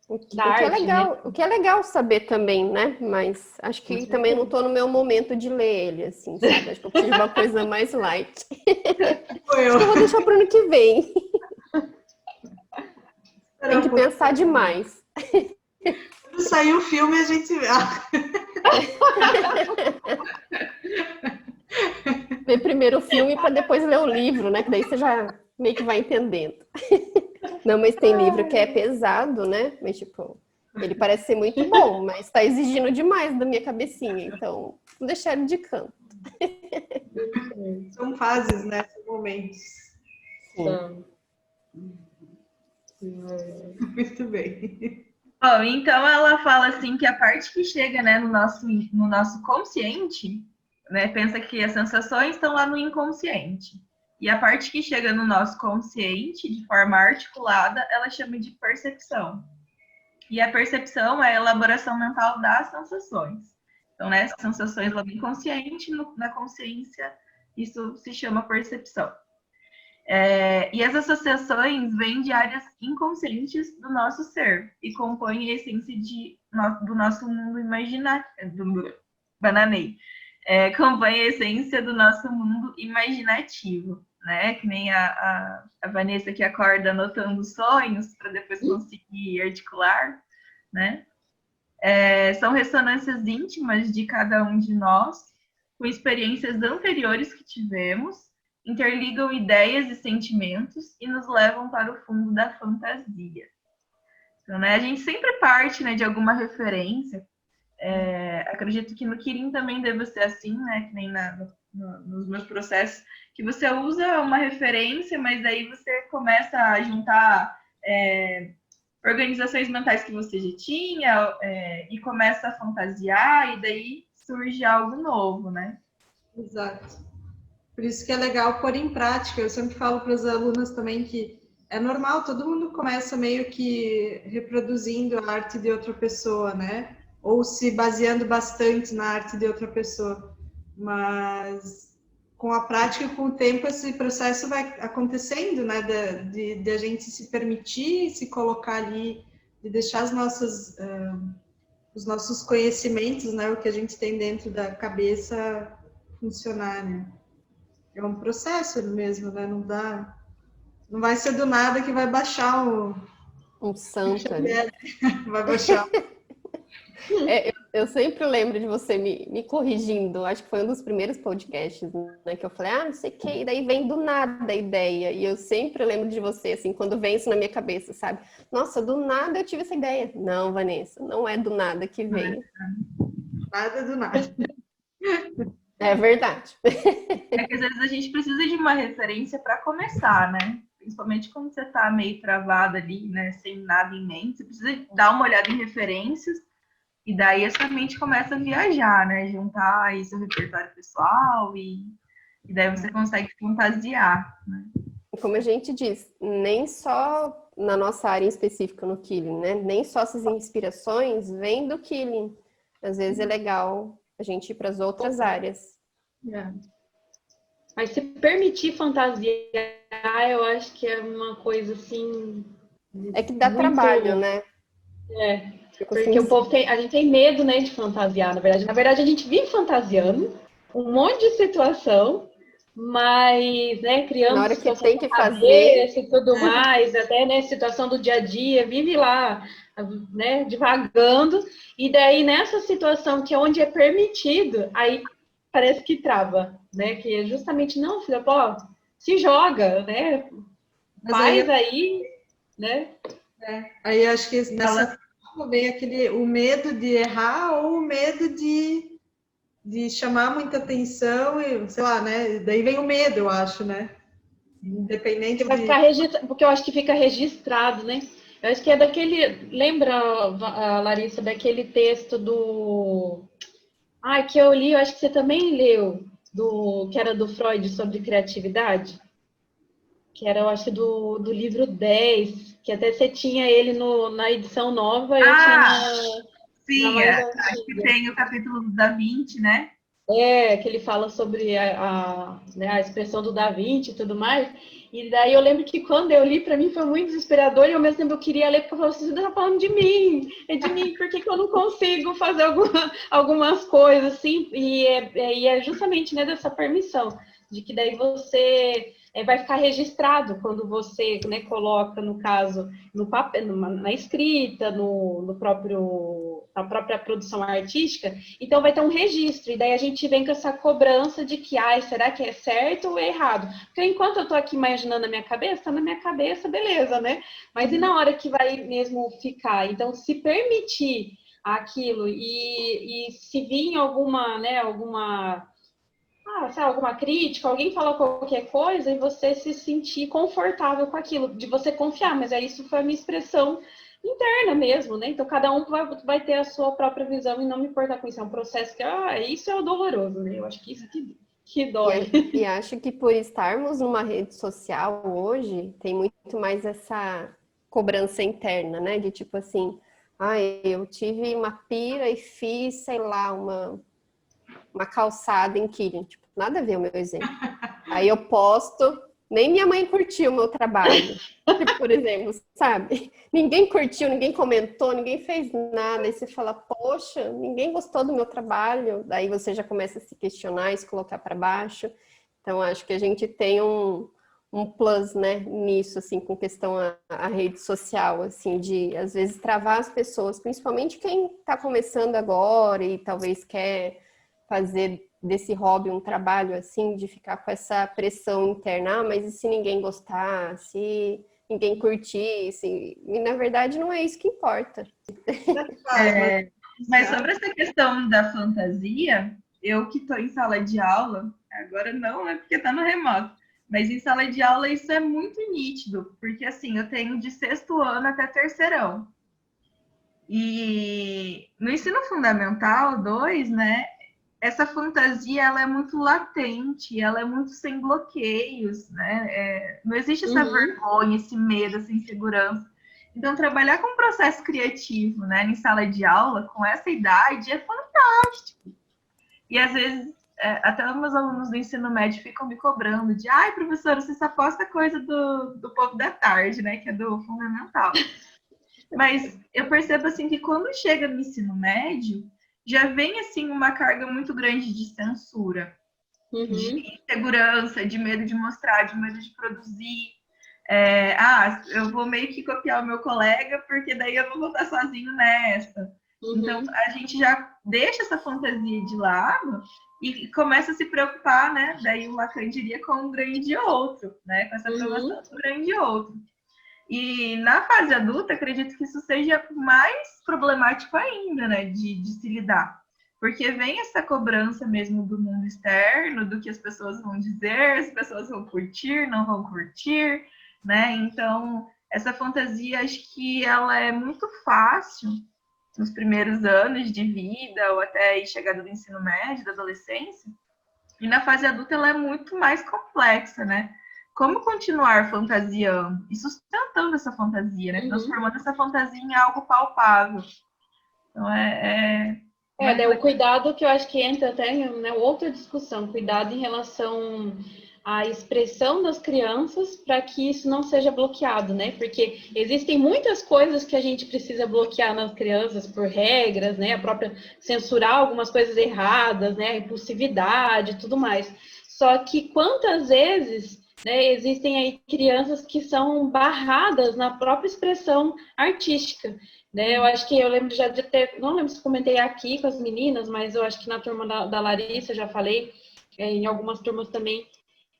O que da é arte, né? legal, o que é legal saber também, né? Mas acho que também não tô no meu momento de ler ele, assim, sabe? Acho que eu preciso de uma coisa mais light. Acho que eu vou deixar pro ano que vem. Tem que pensar demais. Quando sair o filme, a gente vê. Ver primeiro o filme para depois ler o livro, né? Que daí você já meio que vai entendendo. Não, mas tem livro que é pesado, né? Mas, tipo, ele parece ser muito bom, mas tá exigindo demais da minha cabecinha. Então, vou deixar ele de canto. São fases, né? São momentos. Sim. Muito bem. Bom, então ela fala assim que a parte que chega, né, no nosso consciente, né, pensa que as sensações estão lá no inconsciente. E a parte que chega no nosso consciente, de forma articulada, ela chama de percepção. E a percepção é a elaboração mental das sensações. Então, né, sensações lá no inconsciente, na consciência, isso se chama percepção. E essas associações vêm de áreas inconscientes do nosso ser e compõem a essência do nosso mundo imaginativo. Bananei. Compõem a essência do nosso mundo imaginativo, né? Que nem a Vanessa que acorda anotando sonhos para depois conseguir articular, né? São ressonâncias íntimas de cada um de nós, com experiências anteriores que tivemos, interligam ideias e sentimentos e nos levam para o fundo da fantasia. Então, né, a gente sempre parte, né, de alguma referência. Acredito que no Kirin também deve ser assim, né, que nem nos meus processos, que você usa uma referência, mas aí você começa a juntar organizações mentais que você já tinha e começa a fantasiar e daí surge algo novo, né? Exato. Por isso que é legal pôr em prática. Eu sempre falo para as alunas também que é normal, todo mundo começa meio que reproduzindo a arte de outra pessoa, né? Ou se baseando bastante na arte de outra pessoa. Mas com a prática, com o tempo, esse processo vai acontecendo, né? De a gente se permitir, se colocar ali, de deixar os nossos conhecimentos, né? O que a gente tem dentro da cabeça funcionar, né? É um processo mesmo, né? Não vai ser do nada que vai baixar Um santo ali. vai baixar. Eu sempre lembro de você me corrigindo. Acho que foi um dos primeiros podcasts, né? Que eu falei, não sei o que, e daí vem do nada a ideia. E eu sempre lembro de você, assim, quando vem isso na minha cabeça, sabe? Nossa, do nada eu tive essa ideia. Não, Vanessa, não é do nada que veio. Nada do nada. É verdade. Que às vezes a gente precisa de uma referência para começar, né? Principalmente quando você está meio travado ali, né? Sem nada em mente, você precisa dar uma olhada em referências e daí a sua mente começa a viajar, né? Juntar aí seu repertório pessoal e daí você consegue fantasiar, né? Como a gente diz, nem só na nossa área em específica no Killing, né? Nem só essas inspirações vêm do Killing. Às vezes é legal a gente ir para as outras áreas. Mas se permitir fantasiar, eu acho que é uma coisa assim. É que dá muito... trabalho, né? É, Fico porque o povo a gente tem medo, né, de fantasiar, na verdade. Na verdade, a gente vive fantasiando um monte de situação, mas, né, na criando hora que situação tem na que fazer, cabeça e tudo mais, até, né, situação do dia a dia, vive lá, né, divagando, e daí nessa situação que é onde é permitido, aí parece que trava, né, que é justamente, não, filha, pô, se joga, né, Mas faz aí, né. aí acho que nessa Ela, forma vem o medo de errar ou o medo de chamar muita atenção e, sei lá, né? Daí vem o medo, eu acho, né? Que Independente vai de. ficar registrado, porque eu acho que fica registrado, né? Eu acho que é daquele. Lembra, Larissa, daquele texto do. Ah, que eu li, eu acho que você também leu, que era do Freud sobre criatividade, que era, eu acho, do livro 10, que até você tinha ele na edição nova, eu tinha na sim, mais acho que antiga. tem o capítulo do Da Vinci, né? É, que ele fala sobre né, a expressão do Da Vinci e tudo mais. E daí eu lembro que quando eu li, para mim foi muito desesperador e ao mesmo tempo eu queria ler porque eu falava assim, você tá falando de mim, é de mim, por que, que eu não consigo fazer algumas coisas assim? E é justamente, né, dessa permissão, de que daí você vai ficar registrado quando você, né, coloca, no caso, no papel, na escrita, na própria produção artística, então vai ter um registro, e daí a gente vem com essa cobrança de que, ai, será que é certo ou é errado? Porque enquanto eu tô aqui imaginando na minha cabeça, tá na minha cabeça, beleza, né? Mas e na hora que vai mesmo ficar? Então, se permitir aquilo e se vir alguma, né, sei lá, alguma crítica, alguém falar qualquer coisa e você se sentir confortável com aquilo, de você confiar, mas isso foi a minha expressão interna mesmo, né? Então cada um vai ter a sua própria visão e não me importar com isso. É um processo que, isso é o doloroso, né? Eu acho que isso que dói. e acho que por estarmos numa rede social hoje, tem muito mais essa cobrança interna, né? De tipo assim, eu tive uma pira e fiz, sei lá, uma calçada em Killing. Tipo, nada a ver o meu exemplo. Aí eu posto, nem minha mãe curtiu o meu trabalho. Por exemplo, sabe? Ninguém curtiu, ninguém comentou, ninguém fez nada. Aí você fala, poxa, ninguém gostou do meu trabalho. Daí você já começa a se questionar e se colocar para baixo. Então, acho que a gente tem um plus, né, nisso, assim, com questão à rede social, assim, de, às vezes, travar as pessoas, principalmente quem está começando agora e talvez quer fazer desse hobby um trabalho, assim, de ficar com essa pressão interna, mas e se ninguém gostar, se ninguém curtir, e na verdade não é isso que importa. Mas sobre essa questão da fantasia, eu que estou em sala de aula, agora não, é porque está no remoto, mas em sala de aula isso é muito nítido, porque assim, eu tenho de sexto ano até terceirão. E no ensino fundamental 2, né, essa fantasia ela é muito latente, ela é muito sem bloqueios, né? Não existe essa vergonha, esse medo, essa insegurança. Então, trabalhar com um processo criativo, né, em sala de aula, com essa idade, é fantástico. E às vezes, até os meus alunos do ensino médio ficam me cobrando de, ai, professora, você só posta coisa do povo da tarde, né, que é do fundamental. Mas eu percebo assim que quando chega no ensino médio, já vem assim uma carga muito grande de censura, de insegurança, de medo de mostrar, de medo de produzir. Eu vou meio que copiar o meu colega, porque daí eu não vou estar sozinho nessa. Então a gente já deixa essa fantasia de lado e começa a se preocupar, né? Daí o Lacan diria com um grande outro, né? Com essa aprovação do grande outro. E na fase adulta, acredito que isso seja mais problemático ainda, né, de se lidar. Porque vem essa cobrança mesmo do mundo externo, do que as pessoas vão dizer, as pessoas vão curtir, não vão curtir, né? Então, essa fantasia, acho que ela é muito fácil nos primeiros anos de vida, ou até a chegada do ensino médio, da adolescência. E na fase adulta, ela é muito mais complexa, né? Como continuar fantasiando e sustentando essa fantasia, né? Transformando essa fantasia em algo palpável. Então, Daí o cuidado que eu acho que entra até em, né, outra discussão, cuidado em relação a expressão das crianças para que isso não seja bloqueado, né? Porque existem muitas coisas que a gente precisa bloquear nas crianças por regras, né? A própria censurar algumas coisas erradas, né? A impulsividade e tudo mais. Só que quantas vezes, né, existem aí crianças que são barradas na própria expressão artística, né? Eu acho que eu lembro já de ter, não lembro se comentei aqui com as meninas, mas eu acho que na turma da Larissa já falei, em algumas turmas também.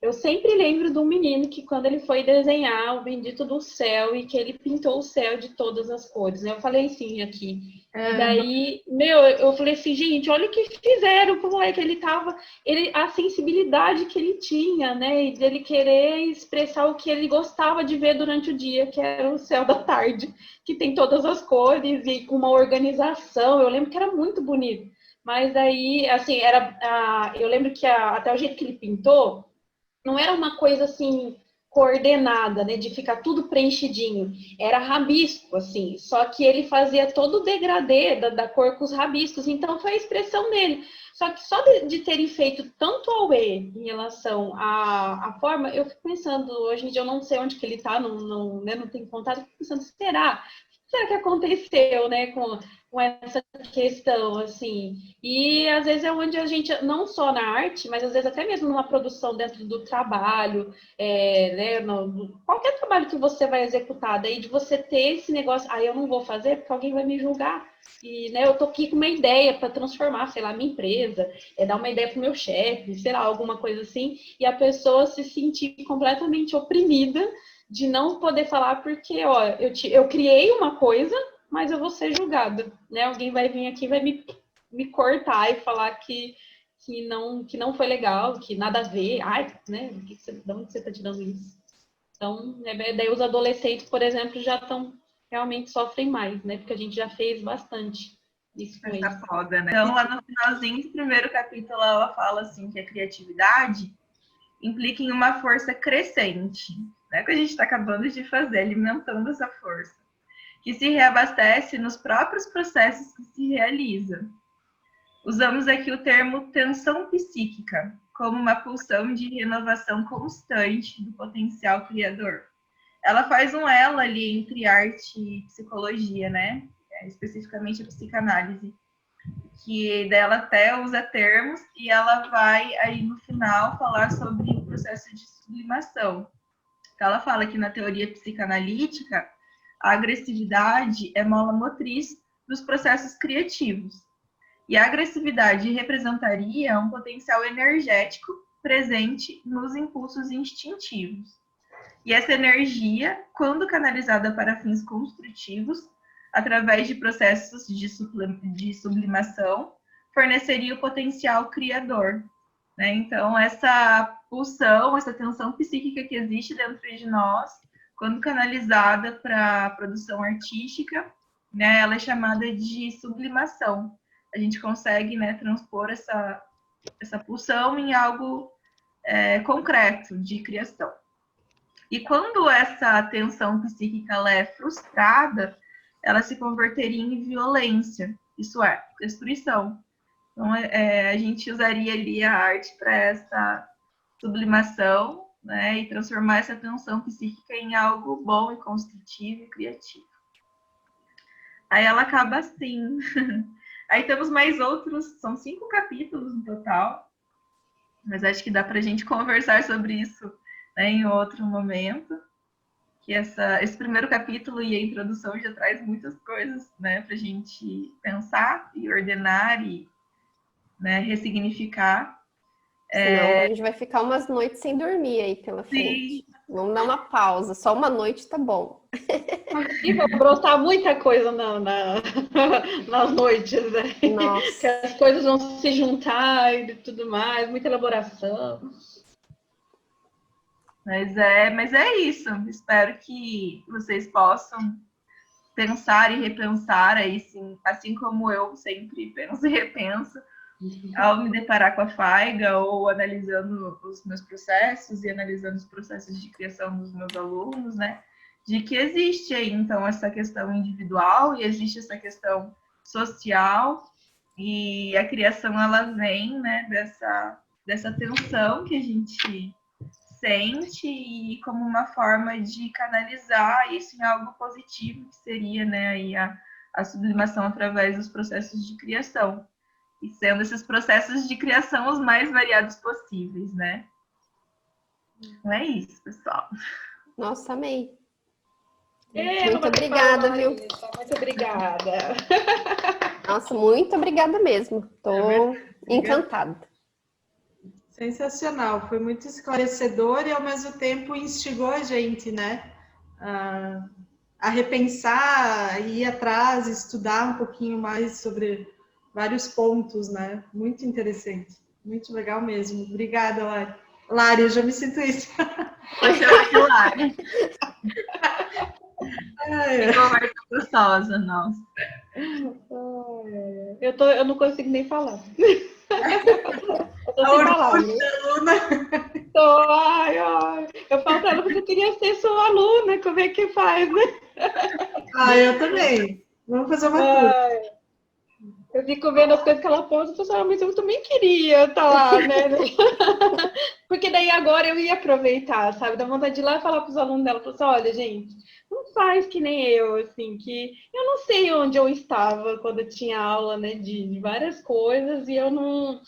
Eu sempre lembro de um menino que quando ele foi desenhar o bendito do céu e que ele pintou o céu de todas as cores, né? Eu falei sim aqui. E daí, eu falei assim, gente, olha o que fizeram com o moleque, a sensibilidade que ele tinha, né? E dele querer expressar o que ele gostava de ver durante o dia, que era o céu da tarde, que tem todas as cores e com uma organização. Eu lembro que era muito bonito. Mas aí, assim, eu lembro que até o jeito que ele pintou, não era uma coisa assim coordenada, né, de ficar tudo preenchidinho. Era rabisco, assim, só que ele fazia todo o degradê da cor com os rabiscos, então foi a expressão dele. Só que só de terem feito tanto auê em relação à forma, eu fico pensando, hoje em dia eu não sei onde que ele tá, não tenho contato, eu fico pensando, será que aconteceu, né, com essa questão, assim? E às vezes é onde a gente, não só na arte, mas às vezes até mesmo numa produção dentro do trabalho, né, qualquer trabalho que você vai executar, daí de você ter esse negócio, eu não vou fazer porque alguém vai me julgar. E, né, eu tô aqui com uma ideia para transformar, sei lá, minha empresa, dar uma ideia pro meu chefe, sei lá, alguma coisa assim, e a pessoa se sentir completamente oprimida de não poder falar porque, ó, eu criei uma coisa, mas eu vou ser julgada, né? Alguém vai vir aqui e vai me cortar e falar que não foi legal, que nada a ver. Ai, né? De onde você está tirando isso? Então, daí os adolescentes, por exemplo, já realmente sofrem mais, né? Porque a gente já fez bastante isso com eles. Essa foda, né? Então, lá no finalzinho do primeiro capítulo, ela fala assim que a criatividade implica em uma força crescente, né? Que a gente está acabando de fazer, alimentando essa força, que se reabastece nos próprios processos que se realiza. Usamos aqui o termo tensão psíquica, como uma pulsão de renovação constante do potencial criador. Ela faz um elo ali entre arte e psicologia, né? Especificamente a psicanálise, que dela até usa termos e ela vai aí no final falar sobre o processo de sublimação. Então, ela fala que na teoria psicanalítica, a agressividade é mola motriz dos processos criativos. E a agressividade representaria um potencial energético presente nos impulsos instintivos. E essa energia, quando canalizada para fins construtivos, através de processos de sublimação, forneceria o potencial criador. Né? Então, essa pulsão, essa tensão psíquica que existe dentro de nós, quando canalizada para a produção artística, né, ela é chamada de sublimação. A gente consegue, né, transpor essa pulsão em algo concreto de criação. E quando essa tensão psíquica ela é frustrada, ela se converteria em violência, isso é, destruição. Então, a gente usaria ali a arte para essa sublimação, né, e transformar essa tensão psíquica em algo bom e construtivo e criativo. Aí ela acaba assim. Aí temos mais outros, são 5 capítulos no total, mas acho que dá para a gente conversar sobre isso, né, em outro momento. Que esse primeiro capítulo e a introdução já traz muitas coisas, né, para a gente pensar e ordenar e, né, ressignificar. Senão a gente vai ficar umas noites sem dormir aí pela frente. Sim. Vamos dar uma pausa, só uma noite tá bom. E vai brotar muita coisa nas noites, né? Nossa. Que as coisas vão se juntar e tudo mais, muita elaboração. Mas é isso. Espero que vocês possam pensar e repensar aí, sim, assim como eu sempre penso e repenso ao me deparar com a Faiga ou analisando os meus processos e analisando os processos de criação dos meus alunos, né? De que existe aí, então, essa questão individual e existe essa questão social e a criação, ela vem, né, dessa tensão que a gente sente e como uma forma de canalizar isso em algo positivo, que seria, né, aí a sublimação através dos processos de criação. E sendo esses processos de criação os mais variados possíveis, né? Então é isso, pessoal. Nossa, amei. É, Muito obrigada, viu? Muito obrigada. Nossa, muito obrigada mesmo. Tô encantada. Sensacional, foi muito esclarecedor e ao mesmo tempo instigou a gente, né, a repensar, ir atrás, estudar um pouquinho mais sobre vários pontos, né? Muito interessante, muito legal mesmo. Obrigada, Lari. Lari, eu já me sinto isso. Pode chamar de Lari. É. Que conversa gostosa, nossa. Eu não consigo nem falar. Eu tô A sem orgulho palavras. da aluna. Ai. Eu falo pra ela, porque eu queria ser sua aluna, como é que faz, né? Eu também. Vamos fazer uma coisa. Eu fico vendo as coisas que ela posta e falo, mas eu também queria estar lá, né? Porque daí agora eu ia aproveitar, sabe? Dá vontade de ir lá e falar para os alunos dela, falar assim, olha, gente, não faz que nem eu, assim, que eu não sei onde eu estava quando eu tinha aula, né, de várias coisas e eu não...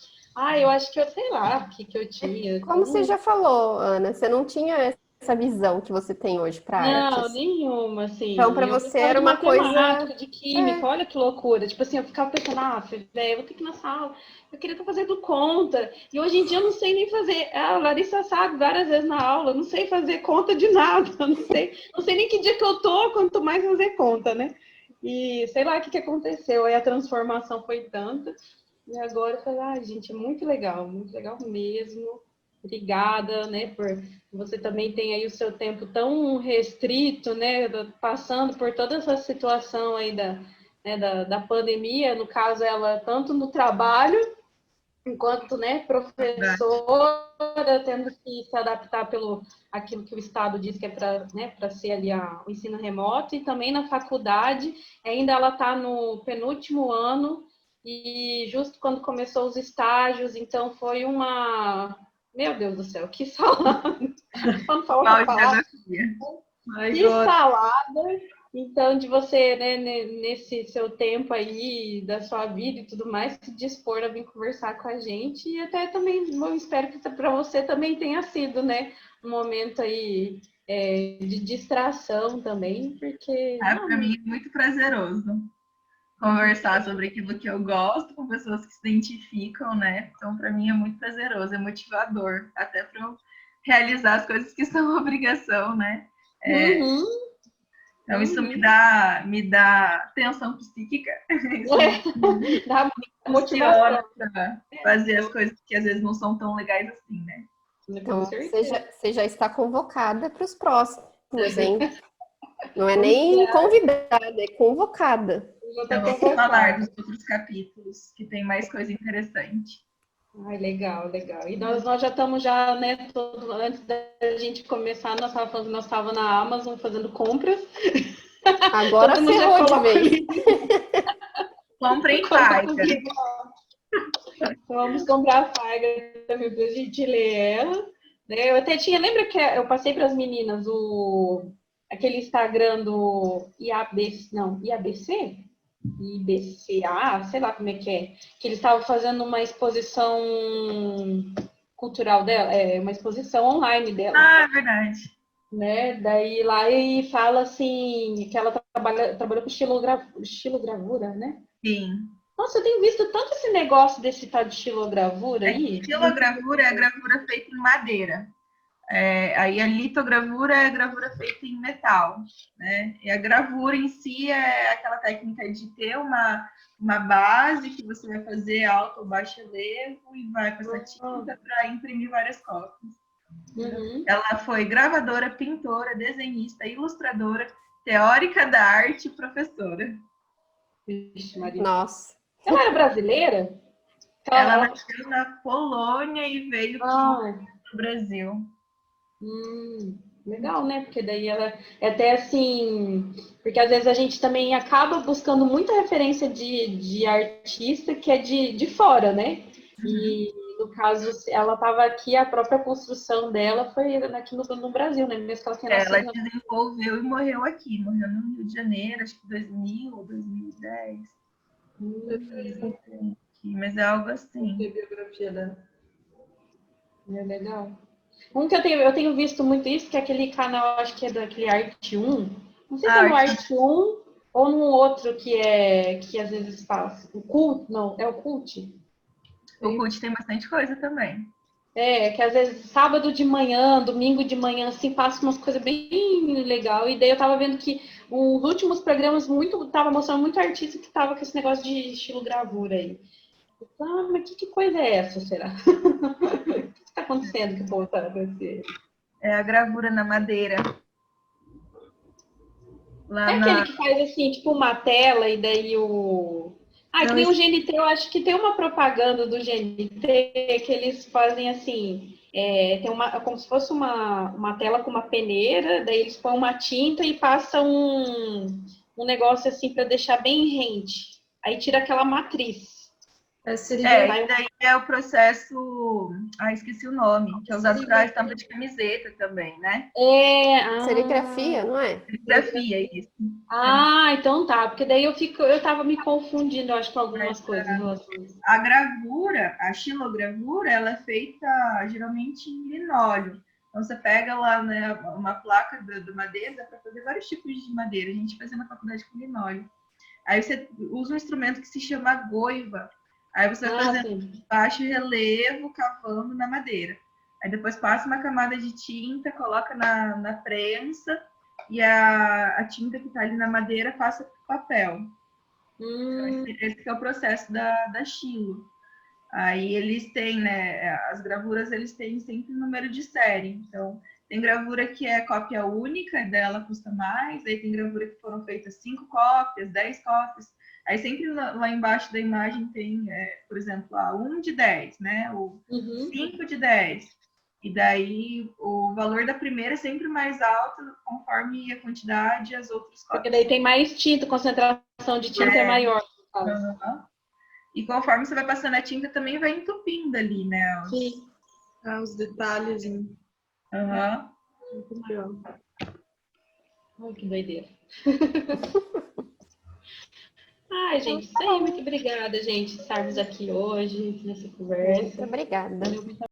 eu acho que eu sei lá o que eu tinha. Como você já falou, Ana, você não tinha essa visão que você tem hoje para Não, artes. nenhuma, assim. Então, para Eu você gostava era de uma matemática, coisa. de química, olha que loucura. Tipo assim, eu ficava pensando, velho, eu vou ter que ir na sala, eu queria estar fazendo conta. E hoje em dia eu não sei nem fazer. A Larissa sabe várias vezes na aula, eu não sei fazer conta de nada, não sei nem que dia que eu tô, quanto mais fazer conta, né? E sei lá o que aconteceu. Aí a transformação foi tanta. E agora eu falei, gente, é muito legal mesmo. Obrigada, né, por você também tem aí o seu tempo tão restrito, né, passando por toda essa situação aí da pandemia, no caso ela tanto no trabalho, enquanto, né, professora, tendo que se adaptar pelo aquilo que o Estado diz que é para, né, para ser ali o ensino remoto, e também na faculdade, ainda ela está no penúltimo ano, e justo quando começou os estágios, então foi uma... Meu Deus do céu, que salada! Vamos falar outra palavra. Que salada! Então, de você, né, nesse seu tempo aí, da sua vida e tudo mais, se dispor a vir conversar com a gente. E até também, eu espero que para você também tenha sido, né, um momento aí de distração também, porque... Para mim é muito prazeroso conversar sobre aquilo que eu gosto com pessoas que se identificam, né? Então, para mim é muito prazeroso, é motivador, até para eu realizar as coisas que são obrigação, né? Então, isso me dá tensão psíquica. Isso dá motivação para fazer as coisas que às vezes não são tão legais assim, né? Então, você já está convocada para os próximos, hein? Não é nem convidada, é convocada. Então, vamos falar dos outros capítulos, que tem mais coisa interessante. Legal. E nós já estamos né, antes da gente começar, nós estávamos na Amazon fazendo compras. Agora ferrou de vez. Comprem Faiga. Vamos comprar a Faiga também para a gente ler ela. Né? Eu até lembra que eu passei para as meninas aquele Instagram do IABC? IBCA, sei lá como é, que eles estavam fazendo uma exposição cultural dela, uma exposição online dela. É verdade. Né? Daí lá e fala assim, que ela trabalhou com estilogravura, né? Sim. Nossa, eu tenho visto tanto esse negócio desse tal de estilogravura aí. Estilogravura é a gravura feita em madeira. Aí a litogravura é a gravura feita em metal, né? E a gravura em si é aquela técnica de ter uma base que você vai fazer alto ou baixo relevo e vai com essa tinta para imprimir várias cópias. Ela foi gravadora, pintora, desenhista, ilustradora, teórica da arte e professora. Vixe, Maria. Nossa. Ela era brasileira? Ela nasceu na Polônia e veio para o Brasil. Legal, né? Porque daí ela é até assim, porque às vezes a gente também acaba buscando muita referência de artista que é de fora, né? E no caso, ela estava aqui, a própria construção dela foi aqui no Brasil, né? Mesmo que ela tenha Ela nascido. desenvolveu e morreu aqui. Morreu no Rio de Janeiro, acho que 2000 ou 2010. Mas é algo assim. A biografia dela. É legal. Um que eu tenho visto muito isso, que é aquele canal, acho que é daquele Arte 1. Não sei se é no Arte 1 ou num outro que às vezes passa. O Cult, não, é o Cult? O Cult tem bastante coisa também. É, que às vezes sábado de manhã, domingo de manhã, assim, passa umas coisas bem legal. E daí eu tava vendo que os últimos programas tava mostrando muito artista que tava com esse negócio de estilo gravura aí. Ah, mas que coisa é essa, será? O que está acontecendo que o povo tá com esse... É a gravura na madeira. Lá É aquele que faz assim, tipo uma tela e daí o... Ah, que nem o GNT, eu acho que tem uma propaganda do GNT que eles fazem assim, tem como se fosse uma tela com uma peneira, daí eles põem uma tinta e passam um negócio assim para deixar bem rente. Aí tira aquela matriz. E daí é o processo... Ah, esqueci o nome, que é usado para estampa de camiseta também, né? Serigrafia, não é? Serigrafia, isso. Ah, então tá, porque daí eu tava me confundindo, eu acho, com algumas coisas. A gravura, a xilogravura, ela é feita geralmente em linóleo. Então você pega lá, né, uma placa de madeira, dá para fazer vários tipos de madeira. A gente fazia na faculdade com linóleo. Aí você usa um instrumento que se chama goiva. Aí você vai fazendo baixo relevo, cavando na madeira. Aí depois passa uma camada de tinta, coloca na prensa e a tinta que está ali na madeira passa para o papel. Então, esse é o processo da xilo. Aí eles têm, né, as gravuras eles têm sempre número de série. Então, tem gravura que é cópia única, dela custa mais. Aí tem gravura que foram feitas 5 cópias, 10 cópias. Aí sempre lá embaixo da imagem tem, por exemplo, 1 de 10, né? Ou 5 de 10. E daí o valor da primeira é sempre mais alto conforme a quantidade e as outras cópias. Porque daí tem mais tinta, concentração de tinta é maior. E conforme você vai passando a tinta, também vai entupindo ali, né? Os detalhes. Muito maior. Ai, que doideira. Ai, gente, isso aí. Muito obrigada, gente, por estarmos aqui hoje nessa conversa. Muito obrigada.